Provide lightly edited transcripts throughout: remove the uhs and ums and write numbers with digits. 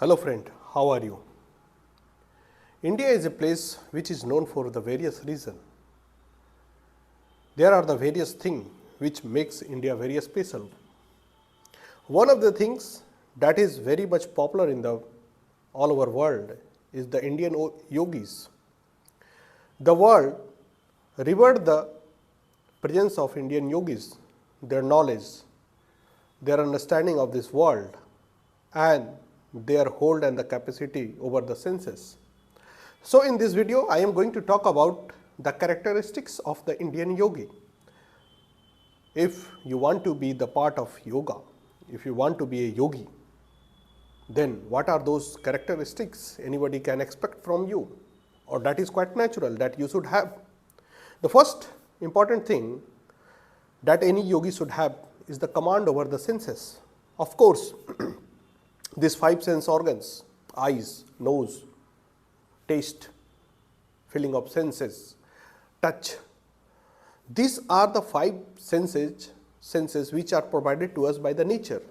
Hello friend, how are you? India is a place which is known for the various reasons. There are the various things which makes India very special. One of the things that is very much popular in the all over world is the Indian Yogis. The world revered the presence of Indian Yogis, their knowledge, their understanding of this world, and their hold and the capacity over the senses. So, in this video, I am going to talk about the characteristics of the Indian Yogi. If you want to be the part of yoga, if you want to be a yogi, then what are those characteristics anybody can expect from you, or that is quite natural that you should have. The first important thing that any yogi should have is the command over the senses. Of course, these 5 sense organs, eyes, nose, taste, feeling of senses, touch, these are the 5 senses which are provided to us by the nature.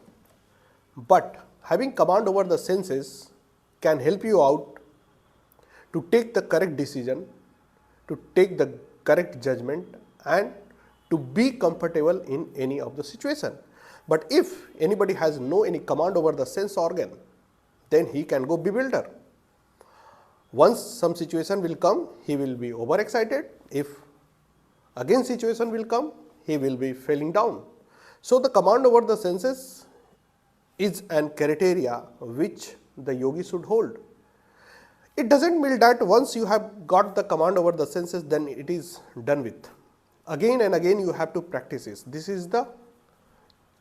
But having command over the senses can help you out to take the correct decision, to take the correct judgment, and to be comfortable in any of the situation. But if anybody has any command over the sense organ, then he can go bewildered. Once some situation will come, he will be overexcited. If again situation will come, he will be falling down. So, the command over the senses is an criteria which the yogi should hold. It does not mean that once you have got the command over the senses, then it is done with. Again and again you have to practice this. This is the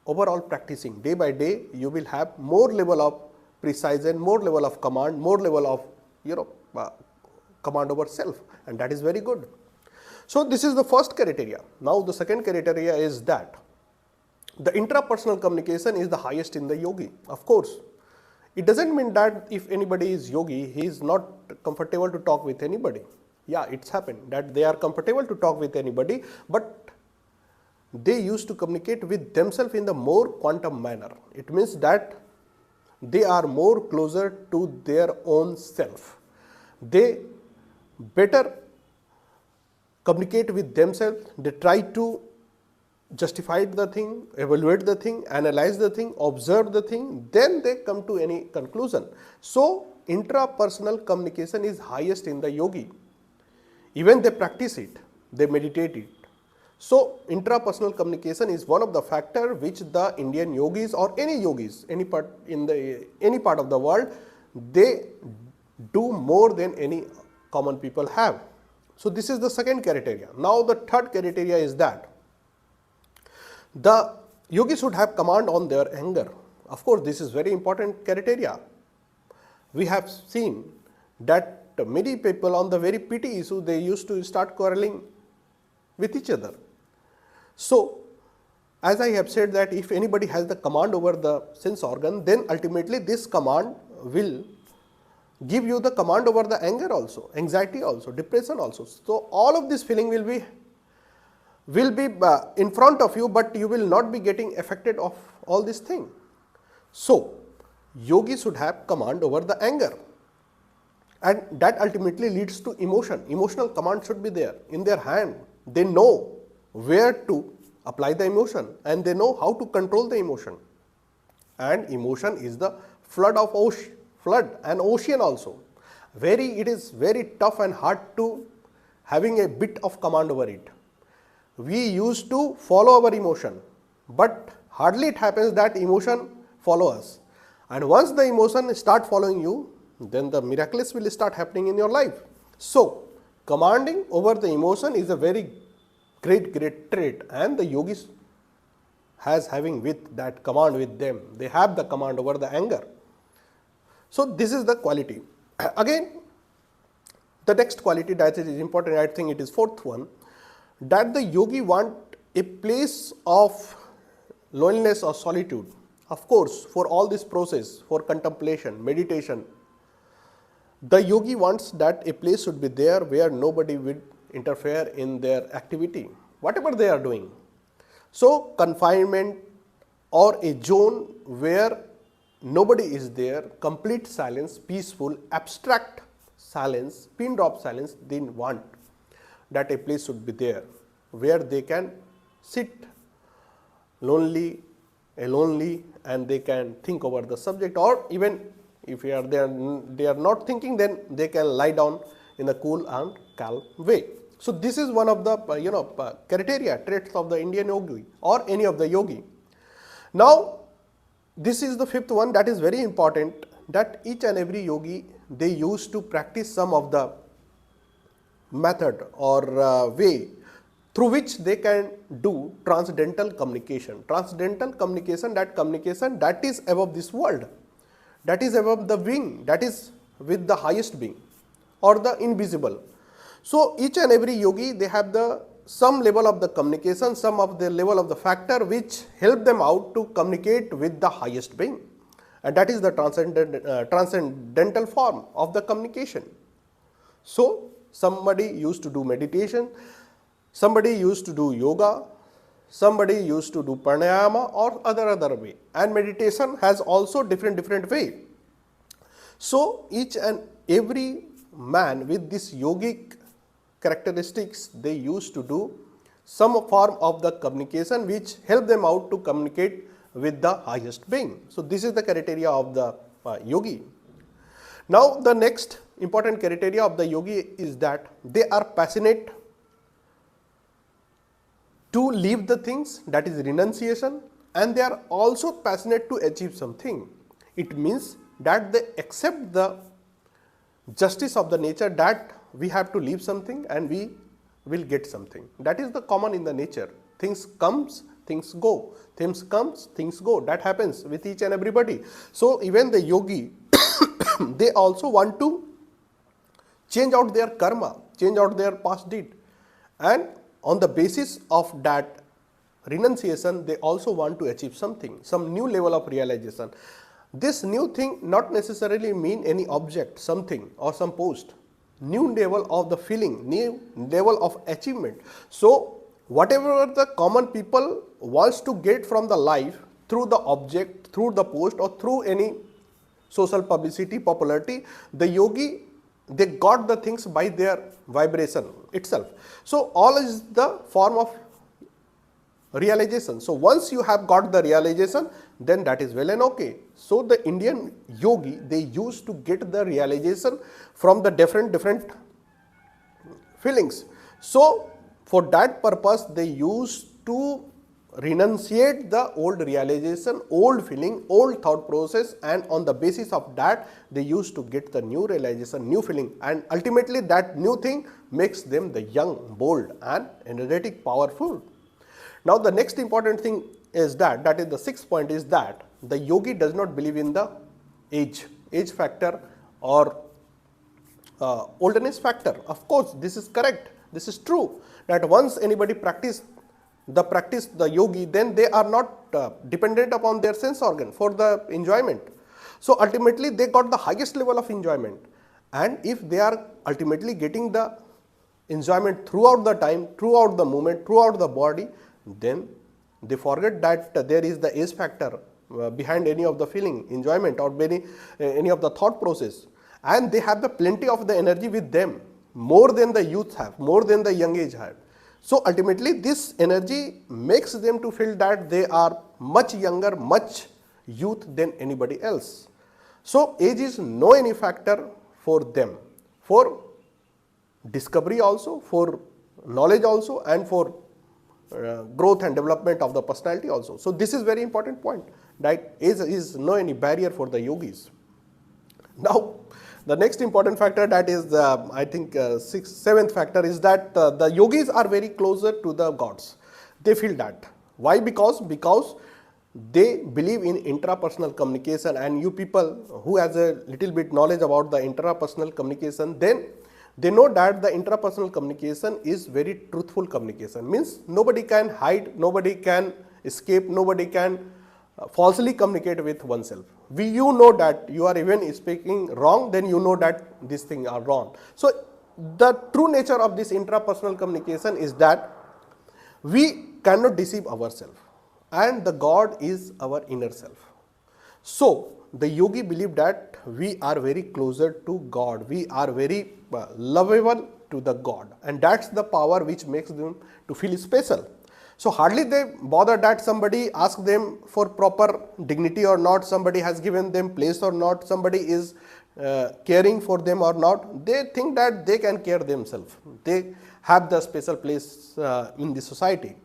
overall practicing. Day by day you will have more level of precision, more level of command, more level of command over self, and that is very good. So, this is the first criteria. Now, the second criteria is that the intrapersonal communication is the highest in the yogi. Of course, it does not mean that if anybody is yogi, he is not comfortable to talk with anybody. Yeah, it's happened that they are comfortable to talk with anybody, but they used to communicate with themselves in the more quantum manner. It means that they are more closer to their own self. They better communicate with themselves. They try to justify the thing, evaluate the thing, analyze the thing, observe the thing, then they come to any conclusion. So, intrapersonal communication is highest in the yogi. Even they practice it, they meditate it. So, intrapersonal communication is one of the factor which the Indian yogis or any yogis, any part of the world, they do more than any common people have. So, this is the second criteria. Now, the third criteria is that the yogi should have command on their anger. Of course, this is very important criteria. We have seen that many people on the very petty issue, they used to start quarreling with each other. So, as I have said that if anybody has the command over the sense organ, then ultimately this command will give you the command over the anger also, anxiety also, depression also. So, all of this feeling will be in front of you, but you will not be getting affected of all this thing. So, yogi should have command over the anger, and that ultimately leads to emotion. Emotional command should be there in their hand. They know where to apply the emotion, and they know how to control the emotion. And emotion is the flood and ocean also. It is very tough and hard to having a bit of command over it. We used to follow our emotion, but hardly it happens that emotion follow us. And once the emotion start following you, then the miraculous will start happening in your life. So, commanding over the emotion is a very great trait, and the yogis has having with that command with them. They have the command over the anger. So, this is the quality. Again, the next quality that is important, I think it is fourth one, that the yogi want a place of loneliness or solitude. Of course, for all this process, for contemplation, meditation, the yogi wants that a place should be there where nobody will interfere in their activity, whatever they are doing. So, confinement or a zone where nobody is there, complete silence, peaceful, abstract silence, pin drop silence, they want that a place should be there where they can sit lonely, alonely, and they can think over the subject, or even if they are not thinking, then they can lie down in a cool and calm way. So this is one of the criteria, traits of the Indian yogi or any of the yogi. Now this is the fifth one that is very important, that each and every yogi, they used to practice some of the method or way through which they can do transcendental communication. Transcendental communication, that is above this world, that is above the being, that is with the highest being or the invisible. So each and every yogi, they have some level of the communication, some of the level of the factor which help them out to communicate with the highest being, and that is the transcendental form of the communication. So somebody used to do meditation, somebody used to do yoga, somebody used to do pranayama or other way, and meditation has also different way. So each and every man with this yogic characteristics, they used to do some form of the communication which help them out to communicate with the highest being. So this is the criteria of the yogi. Now the next important criteria of the yogi is that they are passionate to leave the things, that is renunciation, and they are also passionate to achieve something. It means that they accept the justice of the nature, that we have to leave something and we will get something. That is the common in the nature. Things comes, things go. Things comes, things go. That happens with each and everybody. So even the yogi, they also want to change out their karma, change out their past deed, and on the basis of that renunciation, they also want to achieve something, some new level of realization. This new thing not necessarily mean any object, something or some post. New level of the feeling, new level of achievement. So whatever the common people wants to get from the life through the object, through the post, or through any social publicity, popularity, the yogi, they got the things by their vibration itself. So all is the form of realization. So once you have got the realization, then that is well and okay. So the Indian yogi, they used to get the realization from the different feelings. So for that purpose, they used to renunciate the old realization, old feeling, old thought process, and on the basis of that, they used to get the new realization, new feeling, and ultimately that new thing makes them the young, bold, and energetic, powerful. Now the next important thing is that is the sixth point, is that the yogi does not believe in the age factor or oldness factor. Of course, this is correct, this is true, that once anybody practice the yogi, then they are not dependent upon their sense organ for the enjoyment. So ultimately they got the highest level of enjoyment, and if they are ultimately getting the enjoyment throughout the time, throughout the moment, throughout the body, then they forget that there is the age factor behind any of the feeling, enjoyment, or any of the thought process, and they have the plenty of the energy with them, more than the youth have, more than the young age have. So ultimately this energy makes them to feel that they are much younger, much youth than anybody else. So age is no any factor for them, for discovery also, for knowledge also, and for growth and development of the personality also. So this is very important point, that age is no any barrier for the yogis. Now the next important factor, that is I think seventh factor, is that the yogis are very closer to the gods. They feel that. Why? Because they believe in intrapersonal communication, and you people who has a little bit knowledge about the intrapersonal communication, then they know that the intrapersonal communication is very truthful communication. Means nobody can hide, nobody can escape, nobody can falsely communicate with oneself. You know that you are even speaking wrong, then you know that these things are wrong. So the true nature of this intrapersonal communication is that we cannot deceive ourselves, and the God is our inner self. So the yogi believe that we are very closer to God, we are very lovable to the God, and that's the power which makes them to feel special. So hardly they bother that somebody asks them for proper dignity or not, somebody has given them place or not, somebody is caring for them or not. They think that they can care themselves, they have the special place in the society.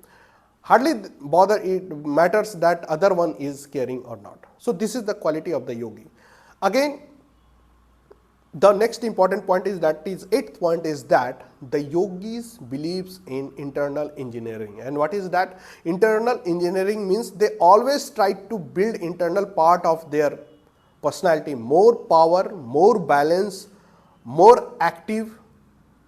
Hardly bother it matters that other one is caring or not. So this is the quality of the yogi. Again, the next important point is that is eighth point is that the yogis believes in internal engineering. And what is that? Internal engineering means they always try to build internal part of their personality, more power, more balance, more active,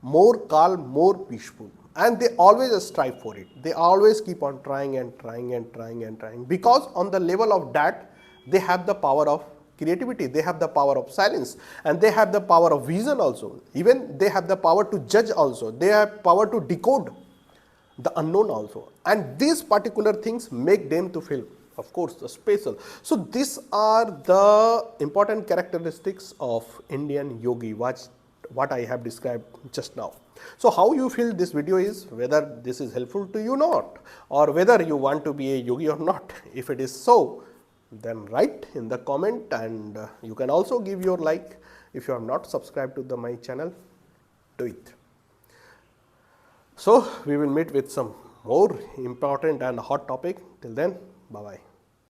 more calm, more peaceful, and they always strive for it. They always keep on trying and trying and trying and trying, because on the level of that they have the power of creativity, they have the power of silence, and they have the power of vision also. Even they have the power to judge also, they have power to decode the unknown also, and these particular things make them to feel, of course, special. So these are the important characteristics of Indian yogi, what I have described just now. So how you feel this video is, whether this is helpful to you or not, or whether you want to be a yogi or not. If it is so, then write in the comment, and you can also give your like. If you have not subscribed to my channel, do it. So we will meet with some more important and hot topic. Till then, bye bye.